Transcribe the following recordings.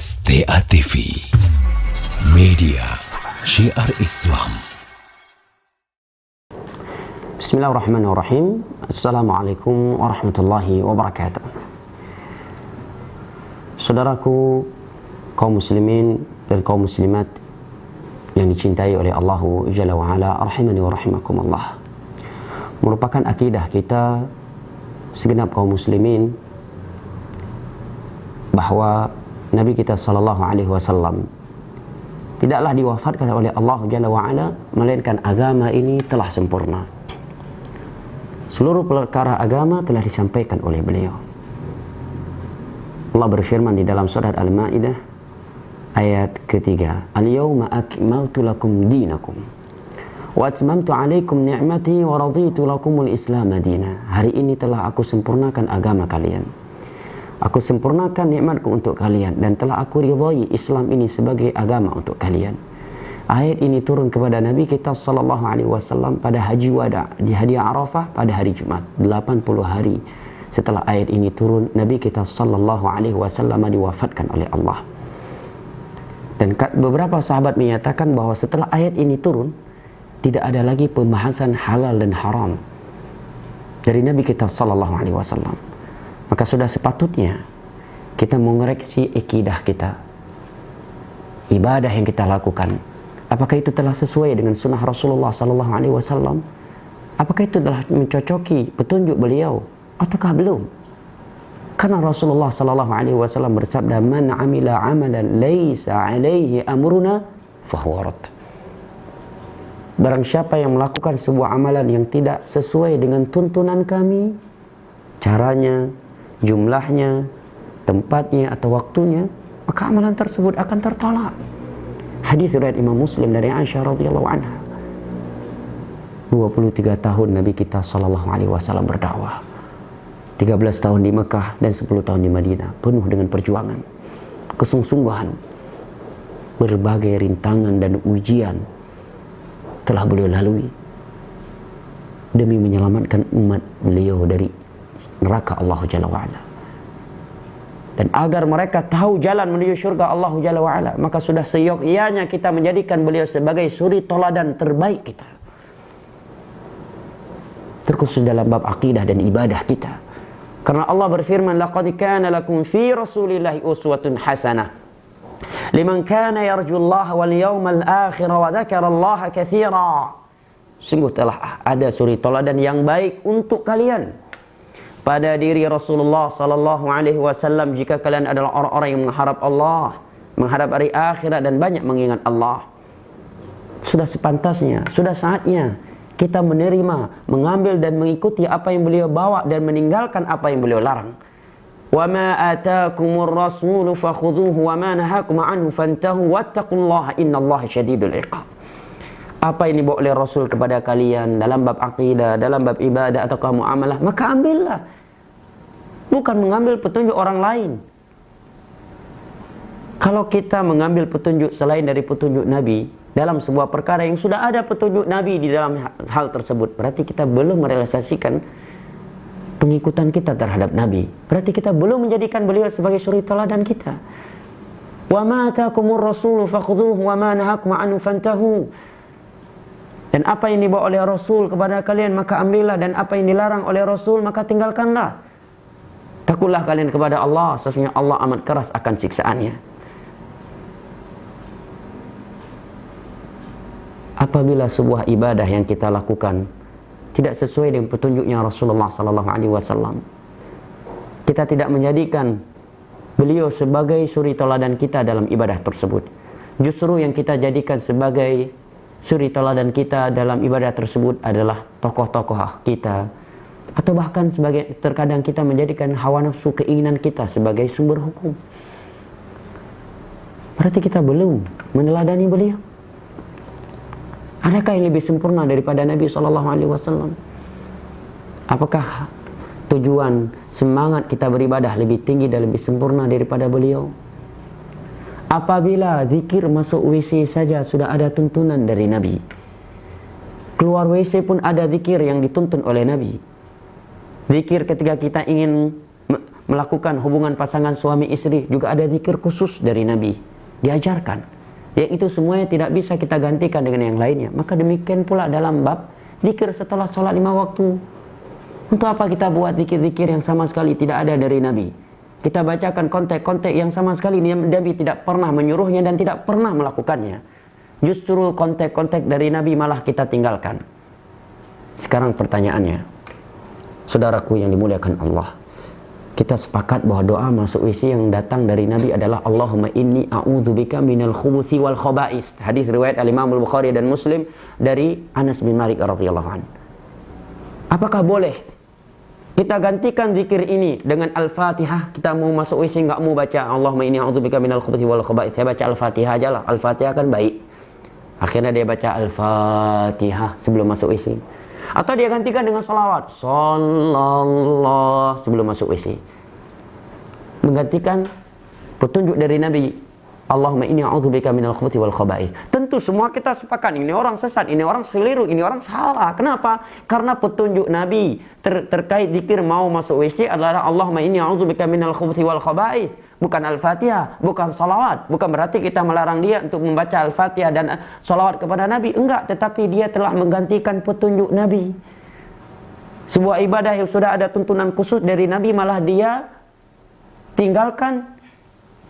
STA TV, media syiar Islam. Bismillahirrahmanirrahim. Assalamualaikum warahmatullahi wabarakatuh. Saudaraku, kaum muslimin dan kaum muslimat yang dicintai oleh Allah Jalla wa'ala, rahimani wa rahimakumullah. Merupakan akidah kita segenap kaum muslimin bahwa Nabi kita sallallahu alaihi wasallam tidaklah diwafatkan oleh Allah Jalla wa'ala melainkan agama ini telah sempurna. Seluruh perkara agama telah disampaikan oleh beliau. Allah berfirman di dalam surat Al-Maidah ayat ketiga, Al-yawma akmaltu lakum dinakum wa atmamtu alaikum ni'mati wa raditu lakumul islam madina. Hari ini telah aku sempurnakan agama kalian. Aku sempurnakan nikmatku untuk kalian dan telah aku ridhai Islam ini sebagai agama untuk kalian. Ayat ini turun kepada Nabi kita sallallahu alaihi wasallam pada Haji Wada di Hari Arafah pada hari Jumat. 80 hari setelah ayat ini turun, Nabi kita sallallahu alaihi wasallam diwafatkan oleh Allah. Dan beberapa sahabat menyatakan bahwa setelah ayat ini turun, tidak ada lagi pembahasan halal dan haram dari Nabi kita sallallahu alaihi wasallam. Maka sudah sepatutnya kita mengoreksi akidah kita, ibadah yang kita lakukan. Apakah itu telah sesuai dengan sunnah Rasulullah sallallahu alaihi wasallam? Apakah itu telah mencocoki petunjuk beliau ataukah belum? Karena Rasulullah sallallahu alaihi wasallam bersabda, "Man 'amila 'amalan laisa 'alaihi amruna fahuwa rad." Barang siapa yang melakukan sebuah amalan yang tidak sesuai dengan tuntunan kami, caranya, jumlahnya, tempatnya atau waktunya, maka amalan tersebut akan tertolak. Hadis riwayat Imam Muslim dari Aisyah radhiyallahu anha. 23 tahun Nabi kita sallallahu alaihi wasallam berdakwah. 13 tahun di Mekah dan 10 tahun di Madinah, penuh dengan perjuangan, kesungguhan. Berbagai rintangan dan ujian telah beliau lalui demi menyelamatkan umat beliau dari neraka Allah Jalla wa'ala. Dan agar mereka tahu jalan menuju surga Allah Jalla wa'ala, maka sudah seyogyanya kita menjadikan beliau sebagai suri toladan terbaik kita, terkhusus dalam bab akidah dan ibadah kita. Karena Allah berfirman, laqad kana lakum fi rasulillahi uswatun hasanah liman kana yarjullaha wal yawmal akhir wa dzakarallaha katsira. Sungguh telah ada suri toladan yang baik untuk kalian pada diri Rasulullah sallallahu alaihi wasallam jika kalian adalah orang-orang yang mengharap Allah, mengharap hari akhirat dan banyak mengingat Allah. Sudah sepantasnya, sudah saatnya kita menerima, mengambil dan mengikuti apa yang beliau bawa dan meninggalkan apa yang beliau larang. Wa ma ataakumur rasulu fakhudhuhu wa ma nahakum anhu fantahu wattaqullaha innallaha syadidul iqab. Apa yang dibawa oleh Rasul kepada kalian dalam bab akidah, dalam bab ibadah atau muamalah, maka ambillah. Bukan mengambil petunjuk orang lain. Kalau kita mengambil petunjuk selain dari petunjuk Nabi dalam sebuah perkara yang sudah ada petunjuk Nabi di dalam hal tersebut, berarti kita belum merealisasikan pengikutan kita terhadap Nabi. Berarti kita belum menjadikan beliau sebagai suri teladan kita. Wa ma ataakumur rasulu fakhudhuhu wa ma nahakum anhu fantahu. Dan apa yang dibawa oleh Rasul kepada kalian maka ambillah, dan apa yang dilarang oleh Rasul maka tinggalkanlah. Takutlah kalian kepada Allah, sesungguhnya Allah amat keras akan siksaannya. Apabila sebuah ibadah yang kita lakukan tidak sesuai dengan petunjuknya Rasulullah sallallahu alaihi wasallam, kita tidak menjadikan beliau sebagai suri teladan kita dalam ibadah tersebut. Justru yang kita jadikan sebagai suri teladan kita dalam ibadah tersebut adalah tokoh-tokoh kita, atau bahkan sebagai terkadang kita menjadikan hawa nafsu keinginan kita sebagai sumber hukum. Berarti kita belum meneladani beliau. Adakah yang lebih sempurna daripada Nabi SAW? Apakah tujuan semangat kita beribadah lebih tinggi dan lebih sempurna daripada beliau? Apabila zikir masuk WC saja sudah ada tuntunan dari Nabi, keluar WC pun ada zikir yang dituntun oleh Nabi. Zikir ketika kita ingin melakukan hubungan pasangan suami istri, juga ada zikir khusus dari Nabi, diajarkan. Yang itu semuanya tidak bisa kita gantikan dengan yang lainnya. Maka demikian pula dalam bab zikir setelah sholat 5 waktu. Untuk apa kita buat zikir-zikir yang sama sekali tidak ada dari Nabi? Kita bacakan konteks-konteks yang sama sekali Nabi tidak pernah menyuruhnya dan tidak pernah melakukannya. Justru konteks-konteks dari Nabi malah kita tinggalkan. Sekarang pertanyaannya, saudaraku yang dimuliakan Allah, kita sepakat bahwa doa masuk WC yang datang dari Nabi adalah Allahumma inni a'udzubika minal khubuthi wal khaba'ith. Hadis riwayat Al-Imam Al-Bukhari dan Muslim dari Anas bin Malik radhiyallahu anhu. Apakah boleh kita gantikan zikir ini dengan Al-Fatihah? Kita mau masuk WC nggak mau baca Allahumma inni a'udzubika minal khubuthi wal khaba'ith, saya baca Al-Fatihah aja lah. Al-Fatihah kan baik. Akhirnya dia baca Al-Fatihah sebelum masuk WC. Atau dia gantikan dengan salawat sallallahu sebelum masuk WC. Menggantikan petunjuk dari Nabi, Allahumma inni a'udzubika minal khubuthi wal khaba'ith. Tentu semua kita sepakat, ini orang sesat, ini orang keliru, ini orang salah. Kenapa? Karena petunjuk Nabi terkait zikir mau masuk WC adalah Allahumma inni a'udzubika minal khubuthi wal khaba'ith. Bukan Al-Fatihah, bukan salawat. Bukan berarti kita melarang dia untuk membaca Al-Fatihah dan salawat kepada Nabi. Enggak, tetapi dia telah menggantikan petunjuk Nabi. Sebuah ibadah yang sudah ada tuntunan khusus dari Nabi, malah dia tinggalkan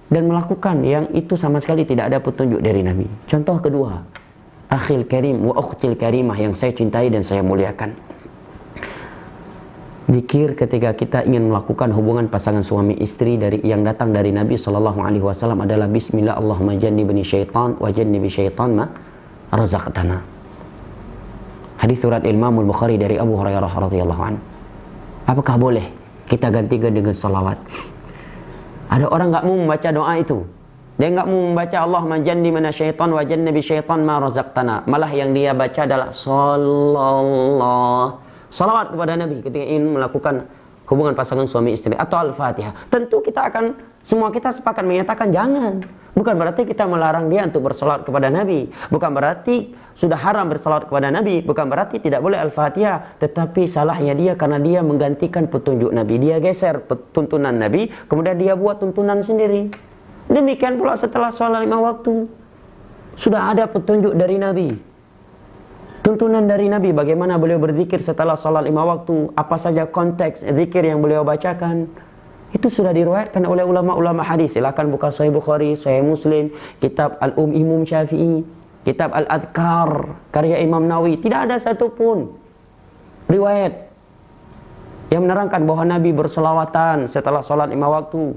dan melakukan yang itu sama sekali tidak ada petunjuk dari Nabi. Contoh kedua, akhil karim wa ukhtil karimah yang saya cintai dan saya muliakan. Zikir ketika kita ingin melakukan hubungan pasangan suami istri dari yang datang dari Nabi SAW adalah Bismillah Allahumma jannibni syaitan wa jannibi syaitan ma razaqtana. Hadis surat Imam Al-Bukhari dari Abu Hurairah radhiyallahu anhu. Apakah boleh kita gantikan dengan salawat? Ada orang nggak mau membaca doa itu. Dia nggak mau membaca Allahumma jannibna syaitan wa jannibi syaitan ma razaqtana. Malah yang dia baca adalah sallallahu salawat kepada Nabi ketika ingin melakukan hubungan pasangan suami istri atau Al-Fatihah. Tentu semua kita sepakat menyatakan jangan. Bukan berarti kita melarang dia untuk bersalawat kepada Nabi. Bukan berarti sudah haram bersalawat kepada Nabi. Bukan berarti tidak boleh Al-Fatihah. Tetapi salahnya dia karena dia menggantikan petunjuk Nabi. Dia geser tuntunan Nabi, kemudian dia buat tuntunan sendiri. Demikian pula setelah sholat 5 waktu. Sudah ada petunjuk dari Nabi. Tuntunan dari Nabi bagaimana beliau berzikir setelah salat 5 waktu, apa saja konteks zikir yang beliau bacakan, itu sudah diriwayatkan oleh ulama-ulama hadis. Silakan buka Sahih Bukhari, Sahih Muslim, kitab Al-Imam Syafi'i, kitab Al-Adhkar karya Imam Nawawi. Tidak ada satupun riwayat yang menerangkan bahwa Nabi berselawatan setelah salat 5 waktu,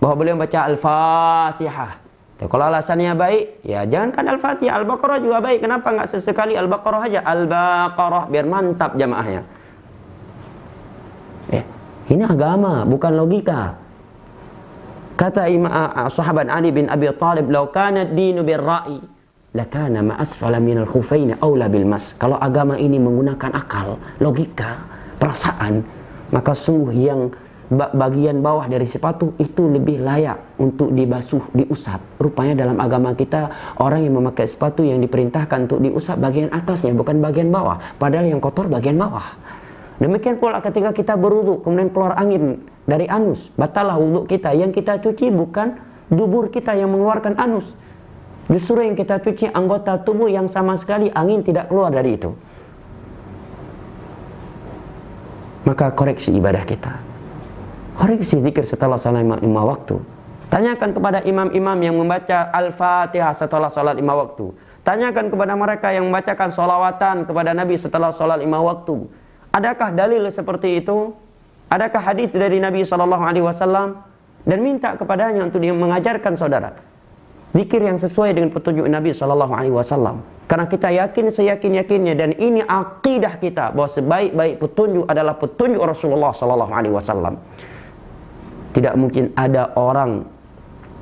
bahwa beliau baca Al-Fatihah. Kalau alasannya baik, ya jangankan Al-Fatihah, Al-Baqarah juga baik. Kenapa nggak sesekali Al-Baqarah aja? Al-Baqarah, biar mantap jamaahnya. Ini agama, bukan logika. Kata sahabat Ali bin Abi Thalib, "Lau kana ad-dinu bir-ra'i, lakana ma asfala minal khuffaini aula bil mas." Kalau agama ini menggunakan akal, logika, perasaan, maka sungguh yang bagian bawah dari sepatu itu lebih layak untuk dibasuh, diusap. Rupanya dalam agama kita, orang yang memakai sepatu yang diperintahkan untuk diusap bagian atasnya, bukan bagian bawah. Padahal yang kotor bagian bawah. Demikian pula ketika kita berwudu, kemudian keluar angin dari anus, batallah wudu kita. Yang kita cuci bukan dubur kita yang mengeluarkan anus. Justru yang kita cuci anggota tubuh yang sama sekali angin tidak keluar dari itu. Maka koreksi ibadah kita. Koreksi zikir setelah salat 5 waktu. Tanyakan kepada imam-imam yang membaca Al-Fatihah setelah salat 5 waktu. Tanyakan kepada mereka yang membacakan sholawatan kepada Nabi setelah salat 5 waktu. Adakah dalil seperti itu? Adakah hadis dari Nabi SAW? Dan minta kepadanya untuk dia mengajarkan saudara zikir yang sesuai dengan petunjuk Nabi SAW. Karena kita yakin seyakin-yakinnya, dan ini akidah kita, bahwa sebaik-baik petunjuk adalah petunjuk Rasulullah SAW. Tidak mungkin ada orang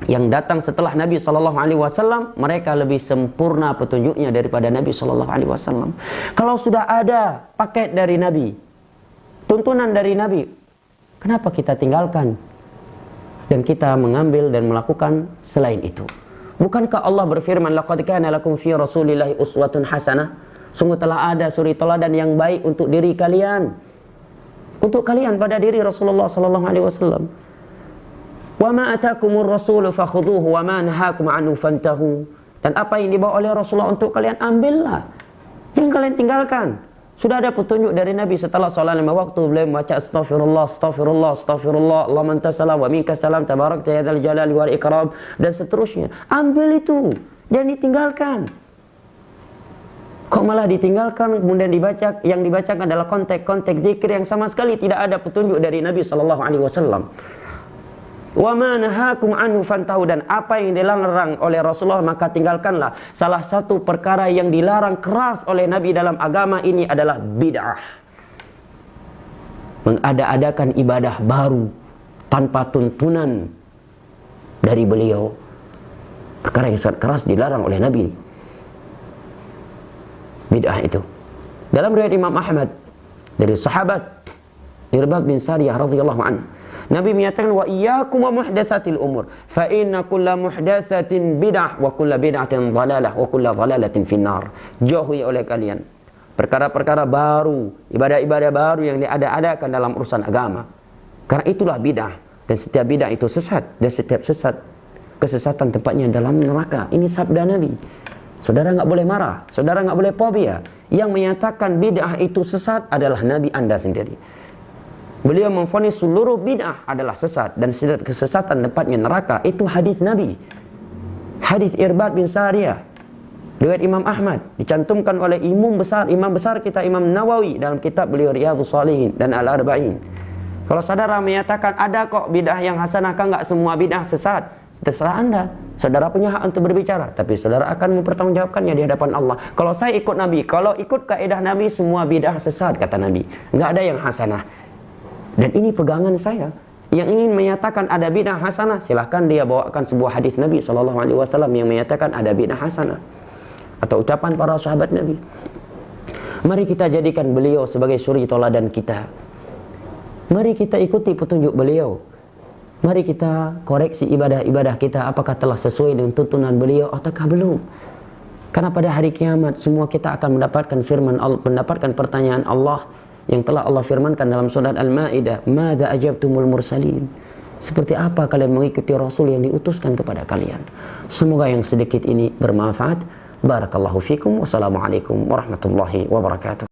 yang datang setelah Nabi SAW, mereka lebih sempurna petunjuknya daripada Nabi SAW. Kalau sudah ada paket dari Nabi, tuntunan dari Nabi, kenapa kita tinggalkan dan kita mengambil dan melakukan selain itu? Bukankah Allah berfirman, laqad kana lakum fi rasulillahi uswatun hasanah? Sungguh telah ada suri teladan yang baik untuk diri kalian, untuk kalian pada diri Rasulullah SAW. Wa ma atakumur rasulu fakhudhuhu wa ma nahakum anhu fantahu. Dan apa yang dibawa oleh Rasulullah untuk kalian, ambillah. Jangan kalian tinggalkan. Sudah ada petunjuk dari Nabi setelah salat 5 waktu, beliau membaca astaghfirullah, astaghfirullah, astaghfirullah, Allahumma antas salam wa minkas salam, tabarakta ya dzal jalali wal ikram, dan seterusnya. Ambil itu, jangan ditinggalkan. Kok malah ditinggalkan, kemudian dibaca, yang dibacakan adalah konteks-konteks zikir yang sama sekali tidak ada petunjuk dari Nabi SAW. Wa ma nahakum anhu fantahu, dan apa yang dilarang oleh Rasulullah maka tinggalkanlah. Salah satu perkara yang dilarang keras oleh Nabi dalam agama ini adalah bid'ah. Mengada-adakan ibadah baru tanpa tuntunan dari beliau. Perkara yang sangat keras dilarang oleh Nabi. Bid'ah itu. Dalam riwayat Imam Ahmad dari sahabat Irbad bin Sariyah radhiyallahu anhu, Nabi menyatakan, wa iyyakum wa muhdatsatil umur fa inna kulla muhdatsatin bid'ah wa kulla bid'atin dhalalah wa kulla dhalalatin finnar. Jauhi oleh kalian perkara-perkara baru, ibadah-ibadah baru yang diada-adakan dalam urusan agama. Karena itulah bid'ah, dan setiap bid'ah itu sesat, dan setiap kesesatan tempatnya dalam neraka. Ini sabda Nabi. Saudara nggak boleh marah, saudara nggak boleh fobia. Yang menyatakan bid'ah itu sesat adalah Nabi Anda sendiri. Beliau memvonis seluruh bid'ah adalah sesat, dan setiap kesesatan tempatnya neraka. Itu hadis Nabi. Hadis Irbad bin Sariyah, riwayat Imam Ahmad, dicantumkan oleh imam besar kita Imam Nawawi dalam kitab beliau Riyadhus Shalihin dan Al-Arba'in. Kalau saudara menyatakan ada kok bid'ah yang hasanah, kan nggak semua bid'ah sesat, terserah Anda. Saudara punya hak untuk berbicara, tapi saudara akan mempertanggungjawabkannya di hadapan Allah. Kalau saya ikut Nabi, kalau ikut kaidah Nabi, semua bid'ah sesat, kata Nabi. Nggak ada yang hasanah. Dan ini pegangan saya. Yang ingin menyatakan ada bid'ah hasanah, silahkan dia bawakan sebuah hadis Nabi SAW yang menyatakan ada bid'ah hasanah, atau ucapan para sahabat Nabi. Mari kita jadikan beliau sebagai suri tauladan kita. Mari kita ikuti petunjuk beliau. Mari kita koreksi ibadah-ibadah kita, apakah telah sesuai dengan tuntunan beliau ataukah belum. Karena pada hari kiamat semua kita akan mendapatkan firman Allah, mendapatkan pertanyaan Allah yang telah Allah firmankan dalam surat Al-Maidah, "Madza ajabtumul mursalin?" Seperti apa kalian mengikuti Rasul yang diutuskan kepada kalian? Semoga yang sedikit ini bermanfaat. Barakallahu fikum. Wassalamualaikum warahmatullahi wabarakatuh.